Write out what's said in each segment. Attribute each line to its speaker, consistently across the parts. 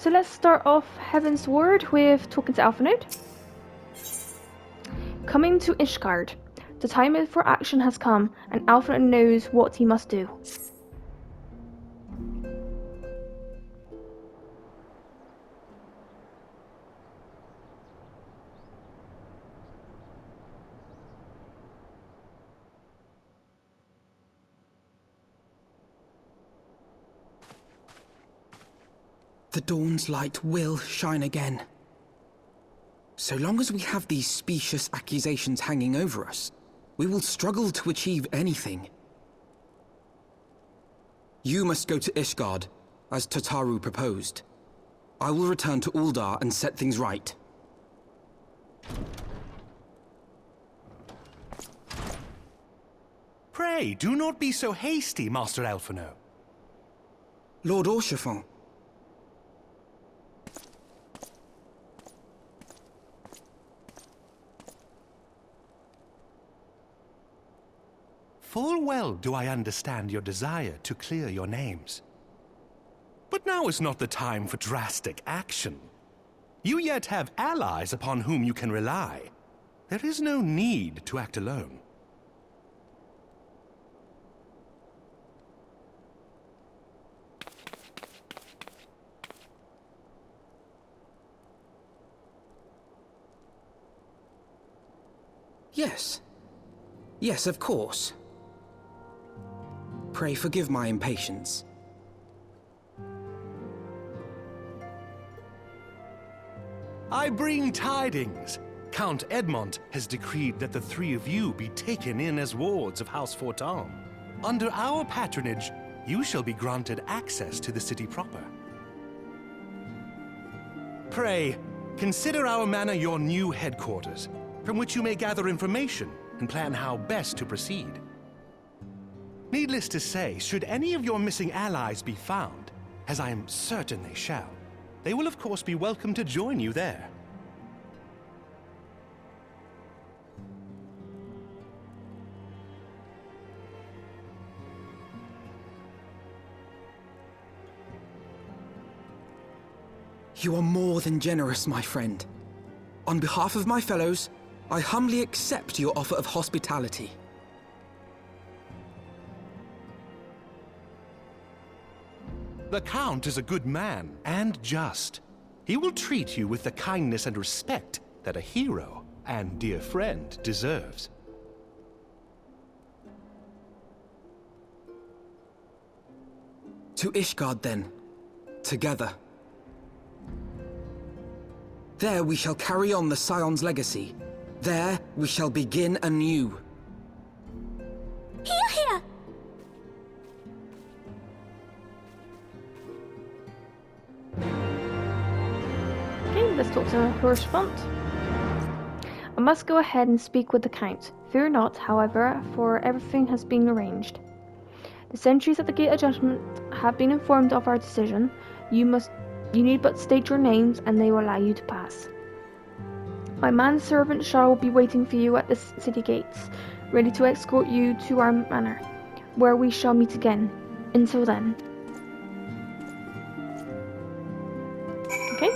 Speaker 1: So let's start off Heavensward with talking to Alphanode. Coming to Ishgard. The time for action has come, and Alphanode knows what he must do.
Speaker 2: The dawn's light will shine again. So long as we have these specious accusations hanging over us, we will struggle to achieve anything. You must go to Ishgard, as Tataru proposed. I will return to Uldar and set things right.
Speaker 3: Pray, do not be so hasty, Master Alphino.
Speaker 2: Lord Orchefort.
Speaker 3: Full well do I understand your desire to clear your names. But now is not the time for drastic action. You yet have allies upon whom you can rely. There is no need to act alone.
Speaker 2: Yes. Yes, of course. Pray forgive my impatience.
Speaker 3: I bring tidings. Count Edmond has decreed that the three of you be taken in as wards of House Fortan. Under our patronage, you shall be granted access to the city proper. Pray, consider our manor your new headquarters, from which you may gather information and plan how best to proceed. Needless to say, should any of your missing allies be found, as I am certain they shall, they will of course be welcome to join you there.
Speaker 2: You are more than generous, my friend. On behalf of my fellows, I humbly accept your offer of hospitality.
Speaker 3: The Count is a good man, and just. He will treat you with the kindness and respect that a hero and dear friend deserves.
Speaker 2: To Ishgard, then. Together. There we shall carry on the Scion's legacy. There we shall begin anew.
Speaker 4: Hear, hear!
Speaker 1: Okay, let's talk to Hirschfont. I must go ahead and speak with the Count. Fear not, however, for everything has been arranged. The sentries at the Gate of Judgment have been informed of our decision. You need but state your names, and they will allow you to pass. My manservant shall be waiting for you at the city gates, ready to escort you to our manor, where we shall meet again. Until then. Okay?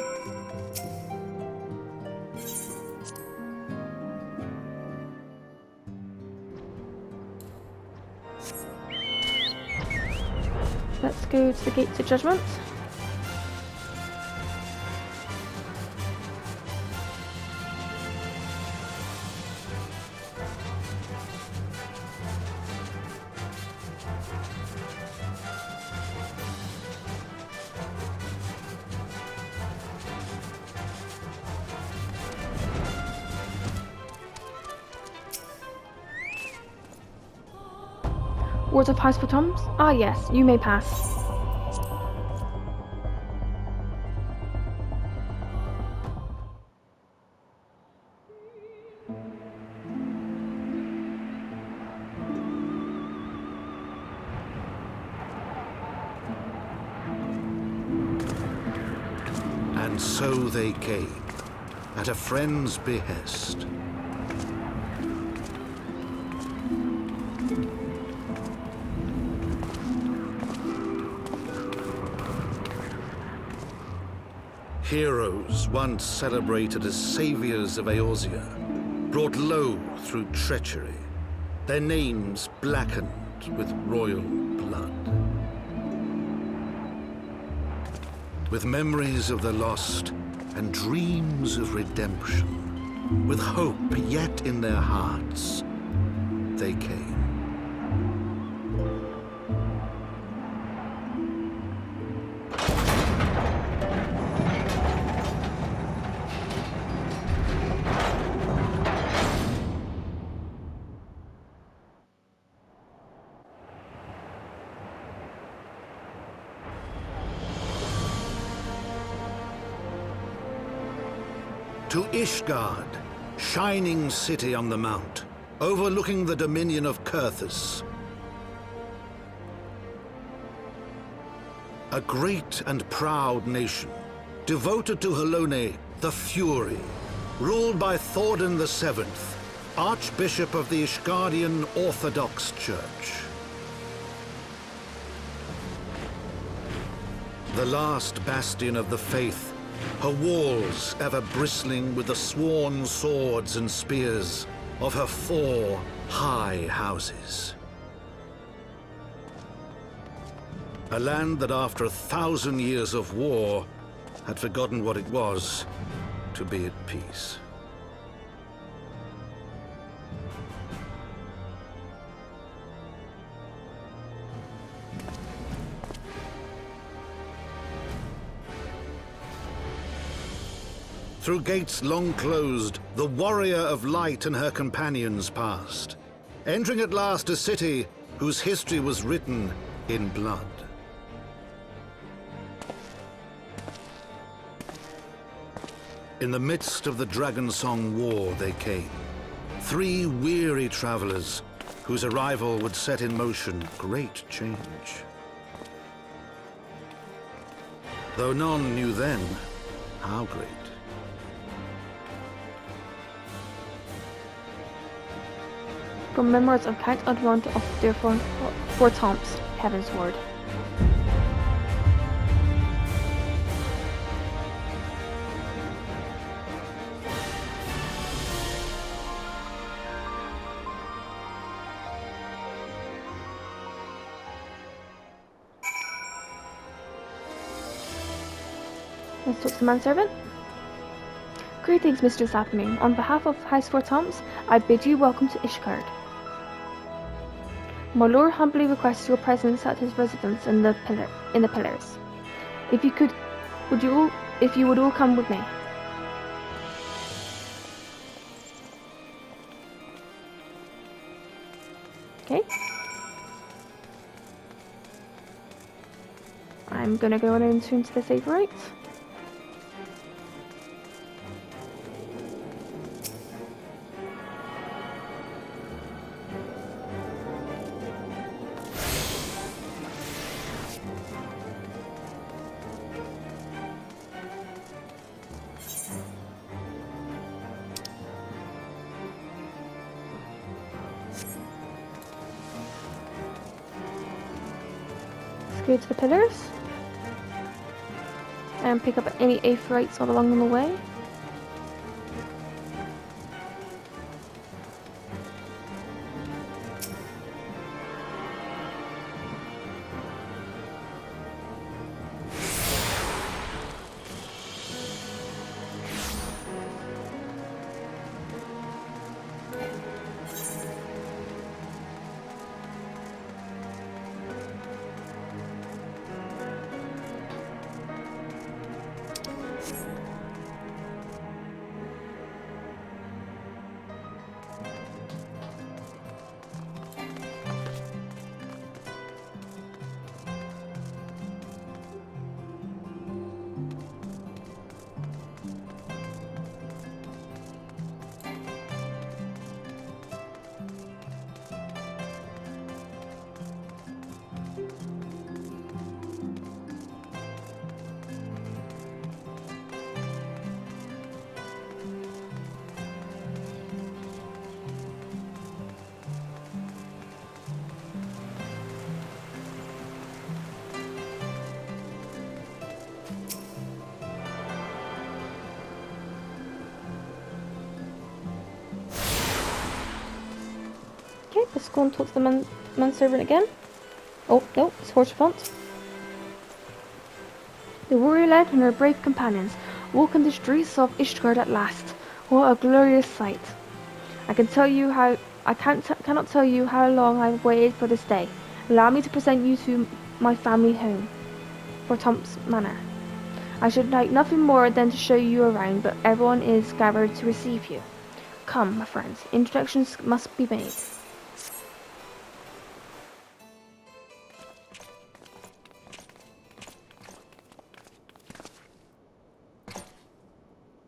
Speaker 1: Let's go to the Gates of Judgment. Wards of House Toms? Ah yes, you may pass.
Speaker 5: And so they came, at a friend's behest. Heroes once celebrated as saviors of Eorzea, brought low through treachery, their names blackened with royal blood. With memories of the lost and dreams of redemption, with hope yet in their hearts, they came. To Ishgard, shining city on the mount, overlooking the dominion of Kurthus. A great and proud nation, devoted to Halone, the Fury, ruled by Thordan VII, Archbishop of the Ishgardian Orthodox Church. The last bastion of the faith, her walls ever bristling with the sworn swords and spears of her 4 high houses. A land that after 1,000 years of war had forgotten what it was to be at peace. Through gates long closed, the warrior of light and her companions passed, entering at last a city whose history was written in blood. In the midst of the Dragonsong War they came, 3 weary travelers whose arrival would set in motion great change. Though none knew then how great.
Speaker 1: From Memoirs of Count Odront of the Four Toms, Heavensward. Let's talk to the manservant. Greetings, Mistress Athame. On behalf of House Four Toms, I bid you welcome to Ishgard. My lord humbly requests your presence at his residence in the Pillars. If you would all come with me. Okay. I'm gonna go on into the save right. Go to the Pillars and pick up any aetherites all along the way. let's go and talk to the manservant again. Oh, no, it's Horsefont. The warrior lad and her brave companions walk in the streets of Ishgard at last. What a glorious sight! I cannot tell you how long I've waited for this day. Allow me to present you to my family home, for Tom's Manor. I should like nothing more than to show you around, but everyone is gathered to receive you. Come, my friends, introductions must be made.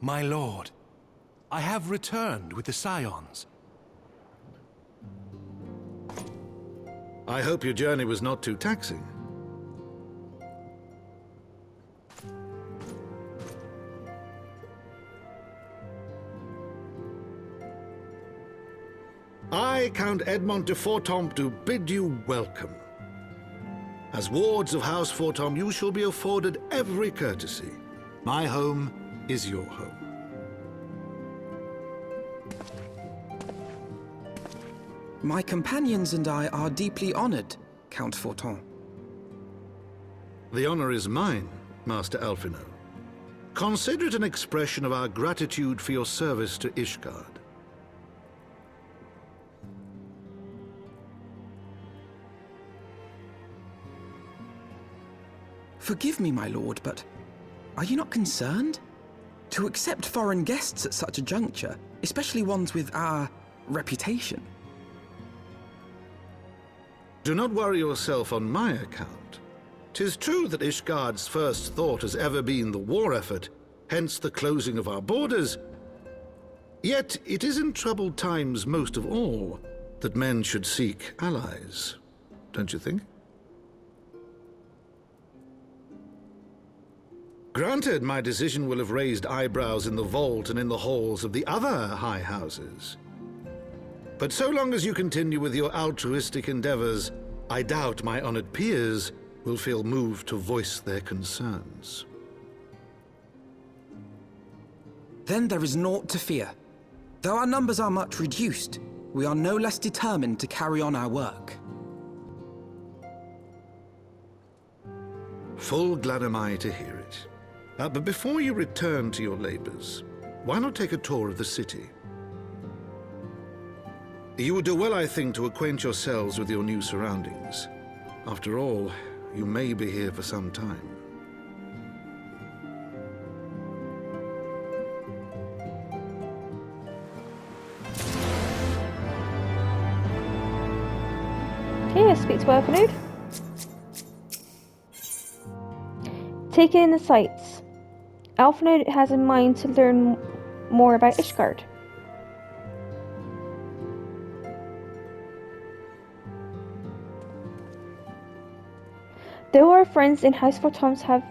Speaker 3: My lord, I have returned with the Scions.
Speaker 5: I hope your journey was not too taxing. I, Count Edmond de Fortomp, do bid you welcome. As wards of House Fortomp, you shall be afforded every courtesy. My home is your home.
Speaker 2: My companions and I are deeply honored, Count Forton.
Speaker 5: The honor is mine, Master Alphino. Consider it an expression of our gratitude for your service to Ishgard.
Speaker 2: Forgive me, my lord, but are you not concerned? To accept foreign guests at such a juncture, especially ones with our reputation.
Speaker 5: Do not worry yourself on my account. 'Tis true that Ishgard's first thought has ever been the war effort, hence the closing of our borders. Yet it is in troubled times most of all that men should seek allies, don't you think? Granted, my decision will have raised eyebrows in the vault and in the halls of the other high houses. But so long as you continue with your altruistic endeavors, I doubt my honored peers will feel moved to voice their concerns.
Speaker 2: Then there is naught to fear. Though our numbers are much reduced, we are no less determined to carry on our work.
Speaker 5: Full glad am I to hear it. But before you return to your labors, why not take a tour of the city? You would do well, I think, to acquaint yourselves with your new surroundings. After all, you may be here for some time.
Speaker 1: Okay, let's speak to Alphino. Taking in the sights. Alphino has in mind to learn more about Ishgard. Though our friends in House Fortomps have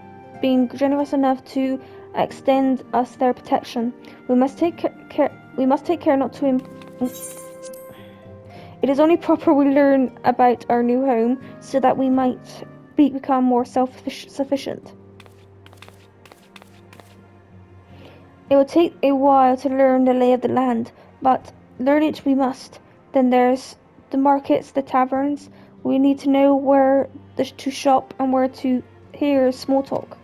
Speaker 1: been generous enough to extend us their protection, we must take care not to. It is only proper we learn about our new home so that we might become more self-sufficient. It will take a while to learn the lay of the land, but learn it we must. Then there's the markets, the taverns. We need to know where to shop and where to hear small talk.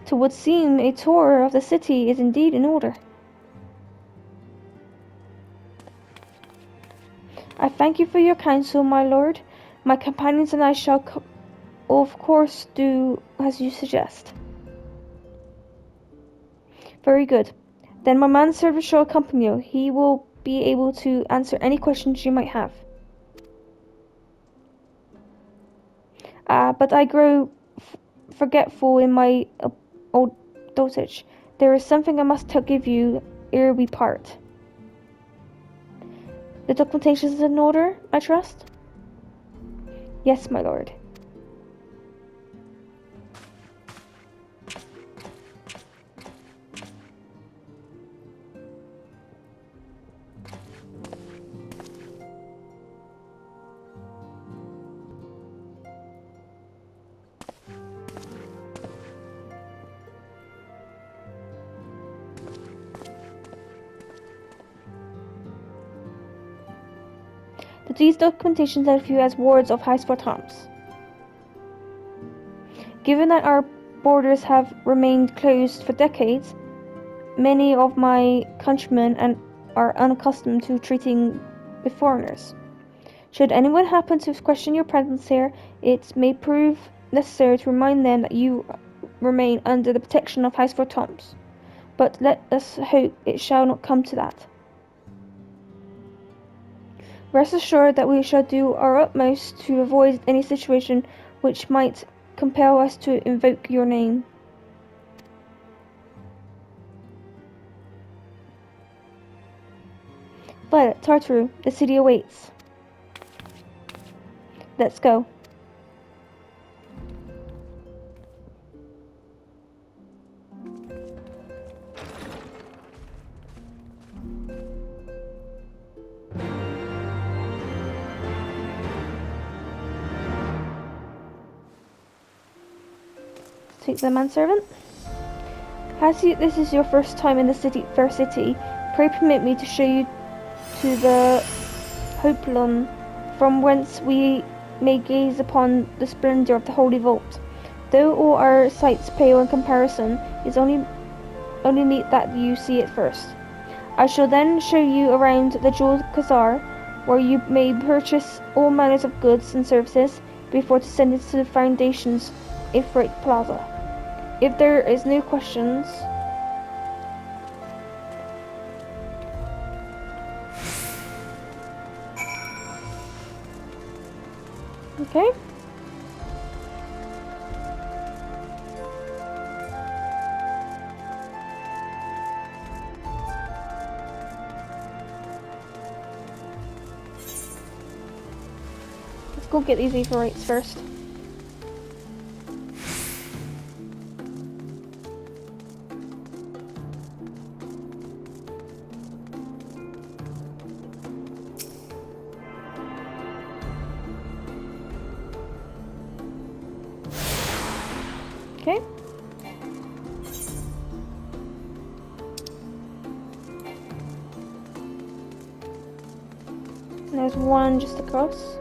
Speaker 1: To would seem a tour of the city is indeed in order. I thank you for your counsel, my lord. My companions and I shall of course do as you suggest. Very good. Then my manservant shall accompany you. He will be able to answer any questions you might have. But I grow forgetful in my old dotage. There is something I must give you ere we part. The documentation is in order, I trust? Yes, my lord. but these documentations identify you as wards of Huisfort Homs. Given that our borders have remained closed for decades, many of my countrymen are unaccustomed to treating with foreigners. Should anyone happen to question your presence here, it may prove necessary to remind them that you remain under the protection of Huisfort Homs. But let us hope it shall not come to that. Rest assured that we shall do our utmost to avoid any situation which might compel us to invoke your name. Violet, Tartaru, the city awaits. Let's go. Take the manservant. This is your first time in the fair city, pray permit me to show you to the Hopelon, from whence we may gaze upon the splendour of the Holy Vault. Though all our sights pale in comparison, it's only neat that you see it first. I shall then show you around the Jewel Bazaar, where you may purchase all manners of goods and services before descending to the foundations of Freight Plaza. If there is no questions, okay. Let's go get these evil rates first. Okay. And there's one just across.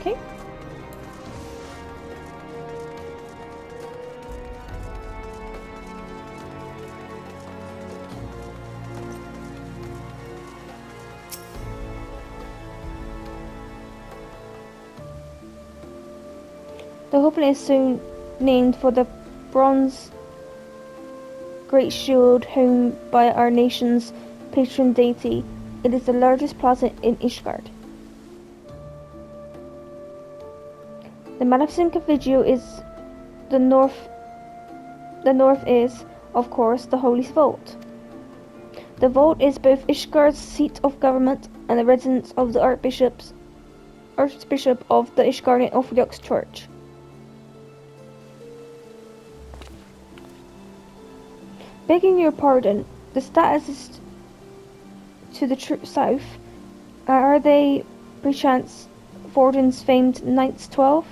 Speaker 1: Okay. The Hopelon is so named for the bronze great shield hung by our nation's patron deity. It is the largest plaza in Ishgard. The magnificent cathedral is the north is, of course, the Holy Vault. The vault is both Ishgard's seat of government and the residence of the Archbishop of the Ishgardian Orthodox Church. Begging your pardon, the status is to the south. Are they, perchance, Forden's famed Knights 12?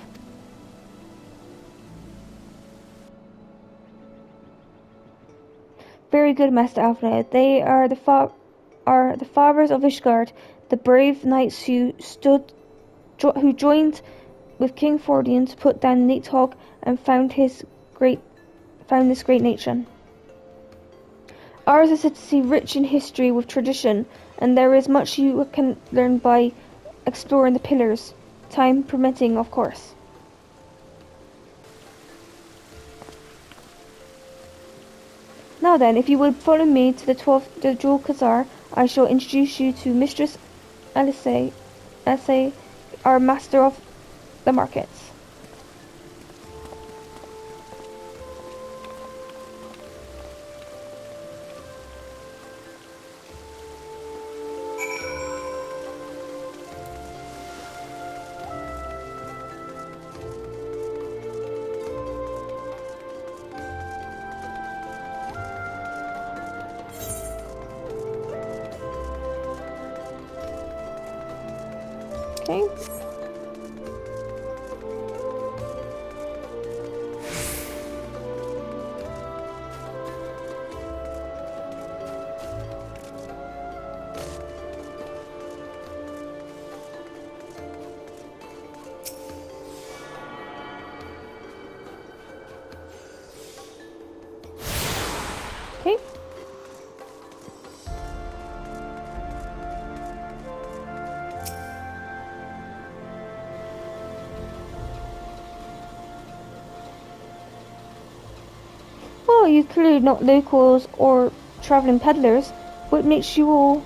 Speaker 1: Very good, Master Alfred. They are the fathers of Ishgard, the brave knights who joined with King Fordian to put down Nidhogg and found this great nation. Ours is a city rich in history with tradition, and there is much you can learn by exploring the pillars, time permitting, of course. Now then, if you would follow me to the Jewel Bazaar, I shall introduce you to Mistress Alice, our master of the markets. Okay. Okay. Well, you're clearly not locals or traveling peddlers. What makes you all...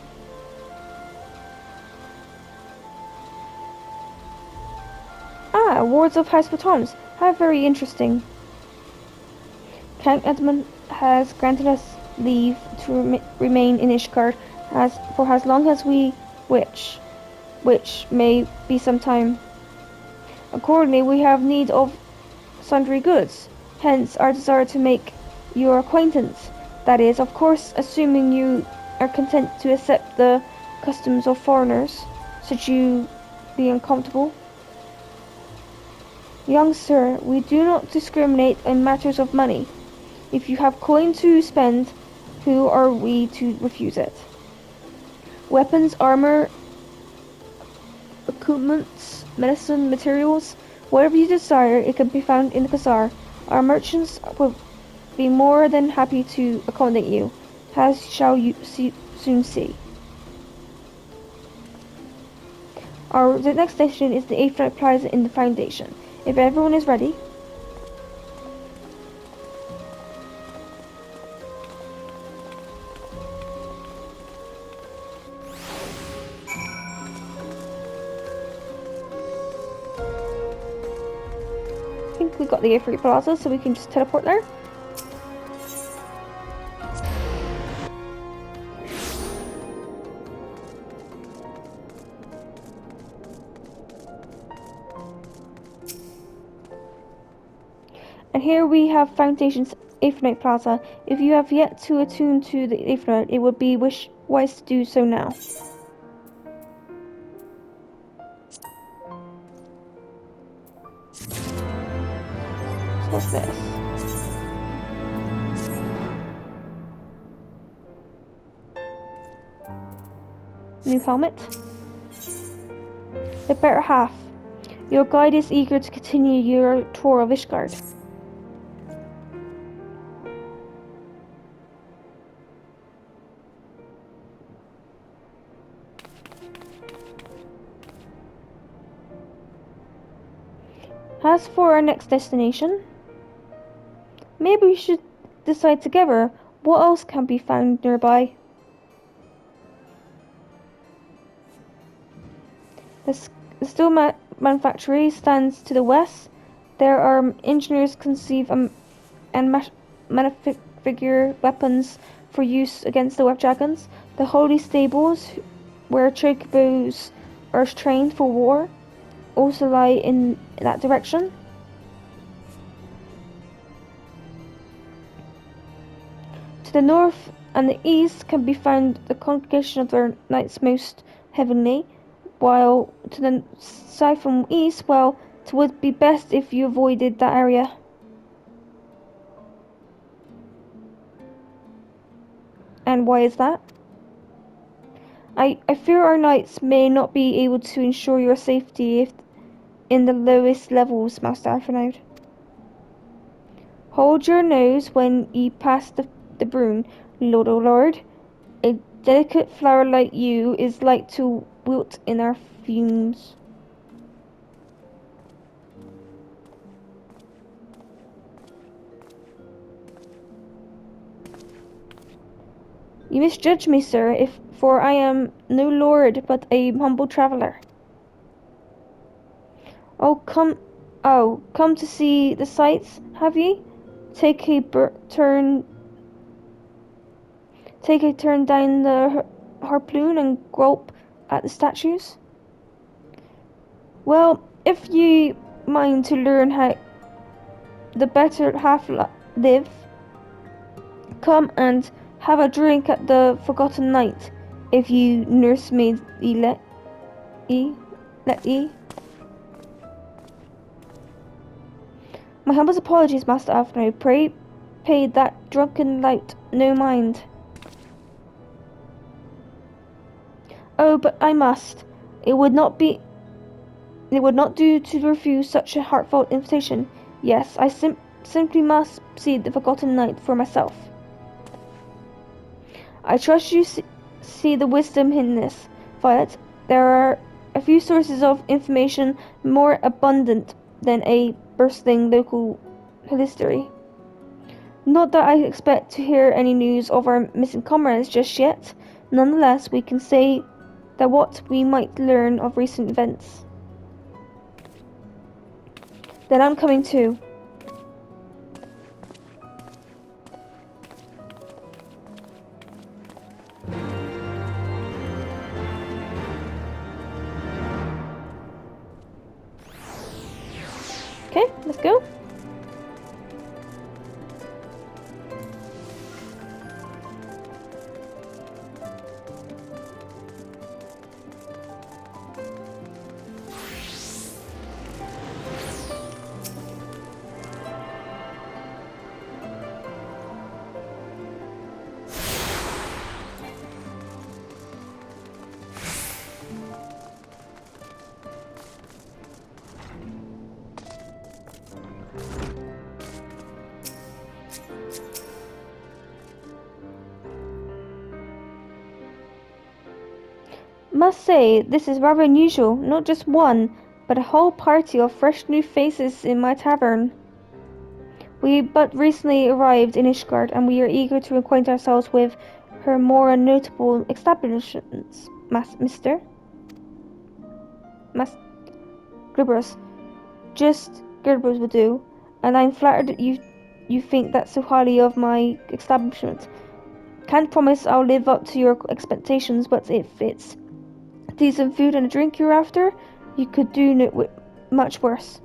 Speaker 1: Ah, wards of House Batons. How very interesting. Count Edmund has granted us leave to remain in Ishgard for as long as we wish, which may be some time. Accordingly, we have need of sundry goods, hence our desire to make your acquaintance. That is, of course, assuming you are content to accept the customs of foreigners, should you be uncomfortable. Young sir, we do not discriminate in matters of money. If you have coin to spend, who are we to refuse it? Weapons, armor, equipments, medicine, materials, whatever you desire, it can be found in the bazaar. Our merchants will be more than happy to accommodate you, as shall you soon see. The next station is the 8th Night Plaza in the Foundation. If everyone is ready. I think we got the 8th Night Plaza, so we can just teleport there. And here we have Foundation's 8th Night Plaza. If you have yet to attune to the 8th Night, it would be wise to do so now. So what's this? New helmet. The better half. Your guide is eager to continue your tour of Ishgard. As for our next destination, maybe we should decide together what else can be found nearby. The steel manufactory stands to the west. There are engineers conceive and manufacture weapons for use against the web dragons. The holy stables, where chocobos are trained for war, also lie in that direction. To the north and the east can be found the congregation of the Knights Most Heavenly, while to the south and east, well, it would be best if you avoided that area. And why is that? I fear our knights may not be able to ensure your safety in the lowest levels, Master Alphinaud. Hold your nose when ye pass the Brune, Lord, O Lord. A delicate flower like you is like to wilt in our fumes. You misjudge me, sir, for I am no lord, but a humble traveller. Come to see the sights, have ye? Take a turn down the harpoon and grope at the statues. Well, if ye mind to learn how the better half live, come and have a drink at the Forgotten Knight, if you nursemaid ye. My humblest apologies, Master Alfno. Pray pay that drunken knight no mind. Oh, but I must. It would not do to refuse such a heartfelt invitation. Yes, I simply must see the forgotten knight for myself. I trust you see the wisdom in this, Violet. There are a few sources of information more abundant than a bursting local history. Not that I expect to hear any news of our missing comrades just yet. Nonetheless, we can say that what we might learn of recent events. Then I'm coming too. Okay, let's go. Must say, this is rather unusual. Not just one, but a whole party of fresh new faces in my tavern. We but recently arrived in Ishgard, and we are eager to acquaint ourselves with her more notable establishments, Mr. Gribbers. Just Gribbers will do, and I'm flattered that you think that so highly of my establishment. Can't promise I'll live up to your expectations, but if it's decent food and a drink you're after, you could do much worse.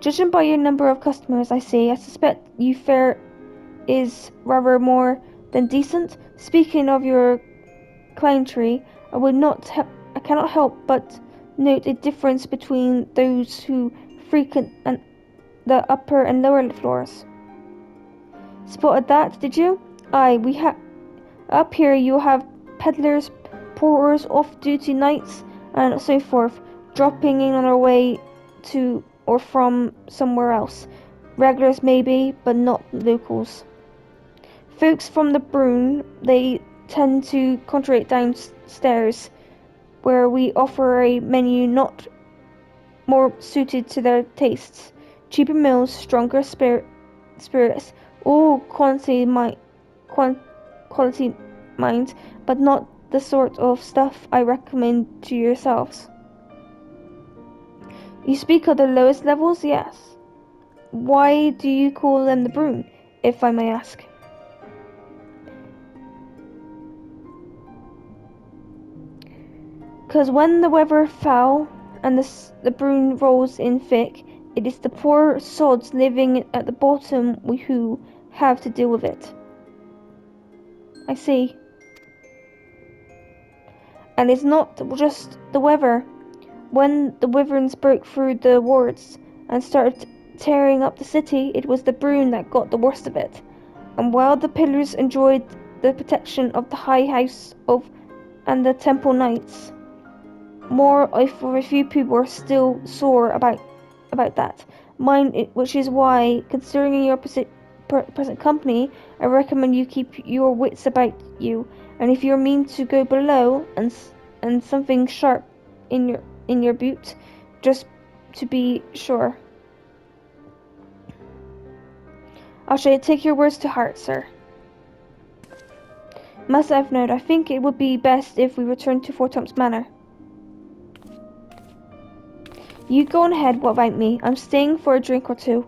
Speaker 1: Judging by your number of customers, I suspect your fare is rather more than decent. Speaking of your clientry, I cannot help but note a difference between those who frequent the upper and lower floors. Spotted that, did you? Aye, we have up here. You have peddlers, porters, off-duty knights, and so forth, dropping in on their way to or from somewhere else. Regulars maybe, but not locals. Folks from the Brune, they tend to congregate downstairs, where we offer a menu not more suited to their tastes. Cheaper meals, stronger spirits, all quality mind, but not the sort of stuff I recommend to yourselves. You speak of the lowest levels, yes. Why do you call them the Brune, if I may ask? Because when the weather foul and the Brune rolls in thick, it is the poor sods living at the bottom who have to deal with it. I see. And it's not just the weather. When the wyverns broke through the wards and started tearing up the city, it was the Brune that got the worst of it. And while the pillars enjoyed the protection of the High House and the Temple Knights, more for a few people are still sore about that. Which is why, considering your present company, I recommend you keep your wits about you. And if you mean to go below and something sharp in your boot, just to be sure. I shall take your words to heart, sir. Master Evnode, I think it would be best if we return to Fort Tom's Manor. You go on ahead without me. I'm staying for a drink or two.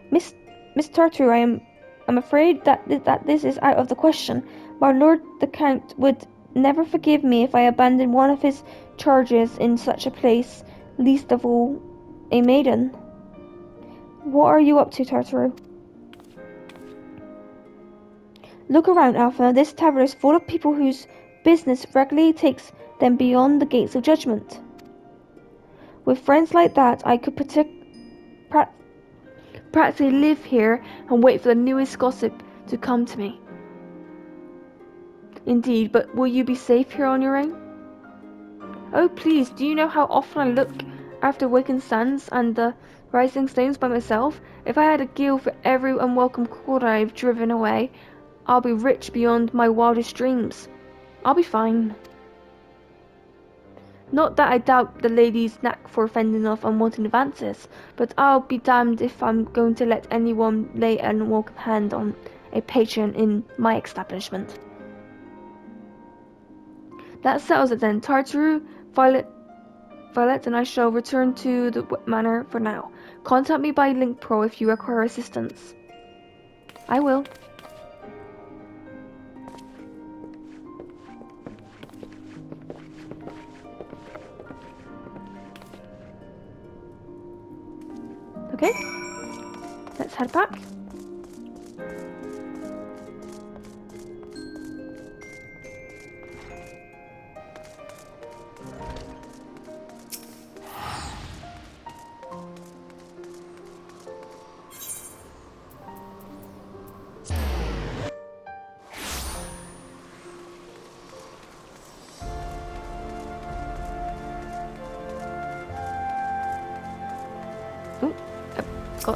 Speaker 1: Miss Tartar, I'm afraid that this is out of the question. My lord the Count would never forgive me if I abandoned one of his charges in such a place, least of all a maiden. What are you up to, Tartaru? Look around, Alpha. This tavern is full of people whose business regularly takes then beyond the gates of judgment. With friends like that, I could practically live here and wait for the newest gossip to come to me. Indeed, but will you be safe here on your own? Oh please, do you know how often I look after Wigan Sands and the Rising Stones by myself? If I had a guild for every unwelcome quarter I've driven away, I'll be rich beyond my wildest dreams. I'll be fine. Not that I doubt the lady's knack for fending off unwanted advances, but I'll be damned if I'm going to let anyone lay an unwelcome hand on a patron in my establishment. That settles it then. Tartaru, Violet, and I shall return to the manor for now. Contact me by link pro if you require assistance. I will. Okay, let's head back.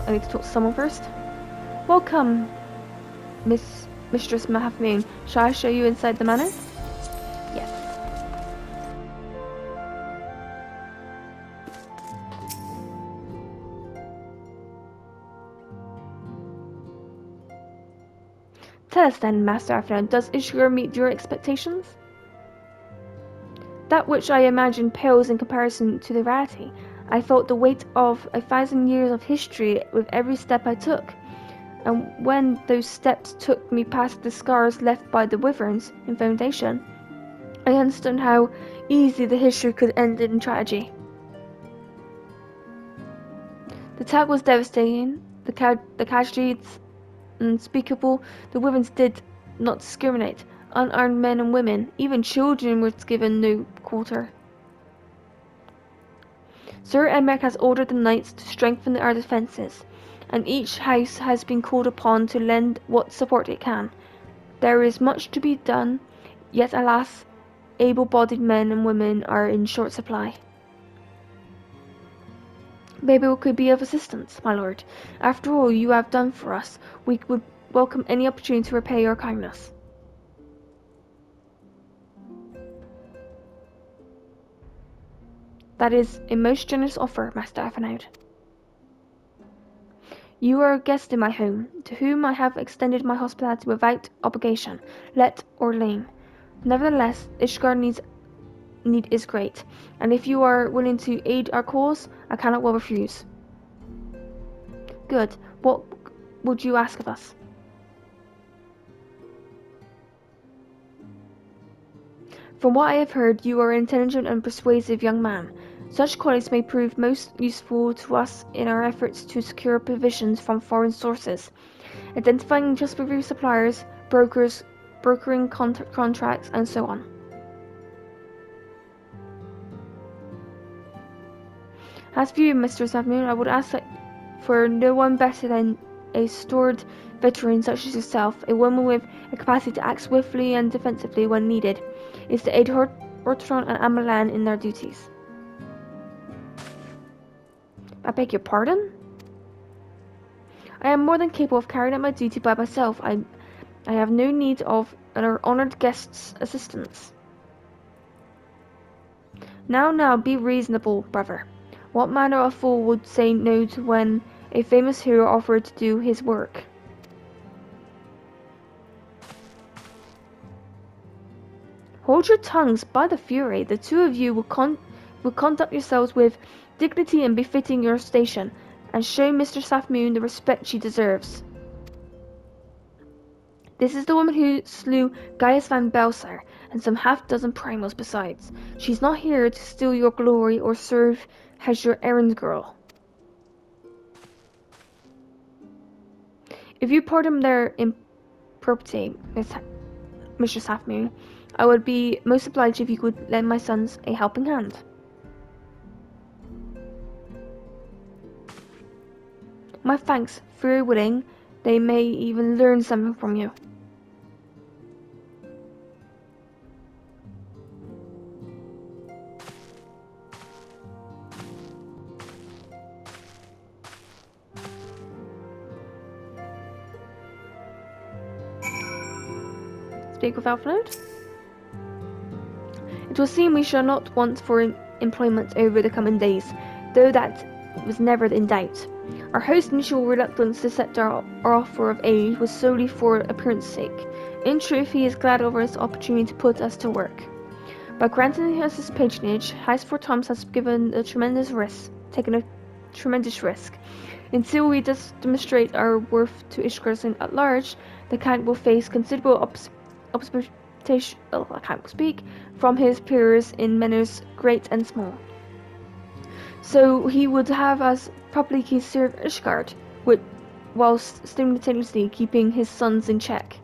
Speaker 1: I need to talk to someone first. Welcome, Mistress Half-Moon. Shall I show you inside the manor? Yes. Tell us then, Master Half-Moon, does Ishiguro meet your expectations? That which I imagine pales in comparison to the reality. I felt the weight of 1,000 years of history with every step I took, and when those steps took me past the scars left by the wyverns in foundation, I understood how easily the history could end in tragedy. The attack was devastating, the casualties unspeakable. The wyverns did not discriminate. Unarmed men and women, even children, were given no quarter. Sir Emmerich has ordered the knights to strengthen our defences, and each house has been called upon to lend what support it can. There is much to be done, yet alas, able-bodied men and women are in short supply. Maybe we could be of assistance, my lord. After all you have done for us, we would welcome any opportunity to repay your kindness. That is a most generous offer, Master Aphanaud. You are a guest in my home, to whom I have extended my hospitality without obligation, let or lien. Nevertheless, Ishgar's need is great, and if you are willing to aid our cause, I cannot well refuse. Good. What would you ask of us? From what I have heard, you are an intelligent and persuasive young man. Such qualities may prove most useful to us in our efforts to secure provisions from foreign sources, identifying trustworthy suppliers, brokering contracts, and so on. As for you, Mr. Half-Moon, I would ask that for no one better than a storied veteran such as yourself, a woman with a capacity to act swiftly and defensively when needed, is to aid Hortron and Amalan in their duties. I beg your pardon? I am more than capable of carrying out my duty by myself. I have no need of our honoured guest's assistance. Now, be reasonable, brother. What manner of fool would say no to when a famous hero offered to do his work? Hold your tongues, by the Fury. The two of you will conduct yourselves with dignity and befitting your station, and show Mr. Half-Moon the respect she deserves. This is the woman who slew Gaius van Belser, and some half-dozen primals besides. She's not here to steal your glory or serve as your errand girl. If you pardon their impropriety, Mr. Half-Moon, I would be most obliged if you could lend my sons a helping hand. My thanks. Very willing. They may even learn something from you. Speak with Alfred. It will seem we shall not want for employment over the coming days, though that was never in doubt. Our host's initial reluctance to accept our offer of aid was solely for appearance's sake. In truth, he is glad over his opportunity to put us to work. By granting us his patronage, Heisford Thomas has taken a tremendous risk. Until we demonstrate our worth to Ishgard at large, the Count will face considerable opposition from his peers in manners great and small. So he would have us publicly serve Ishgard, whilst simultaneously keeping his sons in check.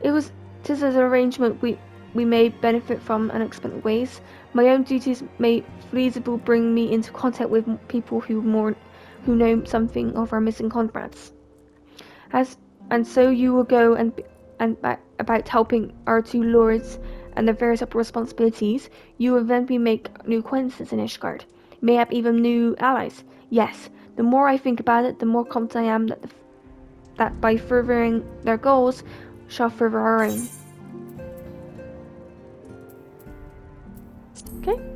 Speaker 1: Tis an arrangement we may benefit from in unexpected ways. My own duties may feasibly bring me into contact with people who know something of our missing comrades. And so you will go and about helping our two lords and their various responsibilities. You will then make new acquaintances in Ishgard, mayhap even new allies. Yes, the more I think about it, the more confident I am that by furthering their goals, shall further our own. Okay.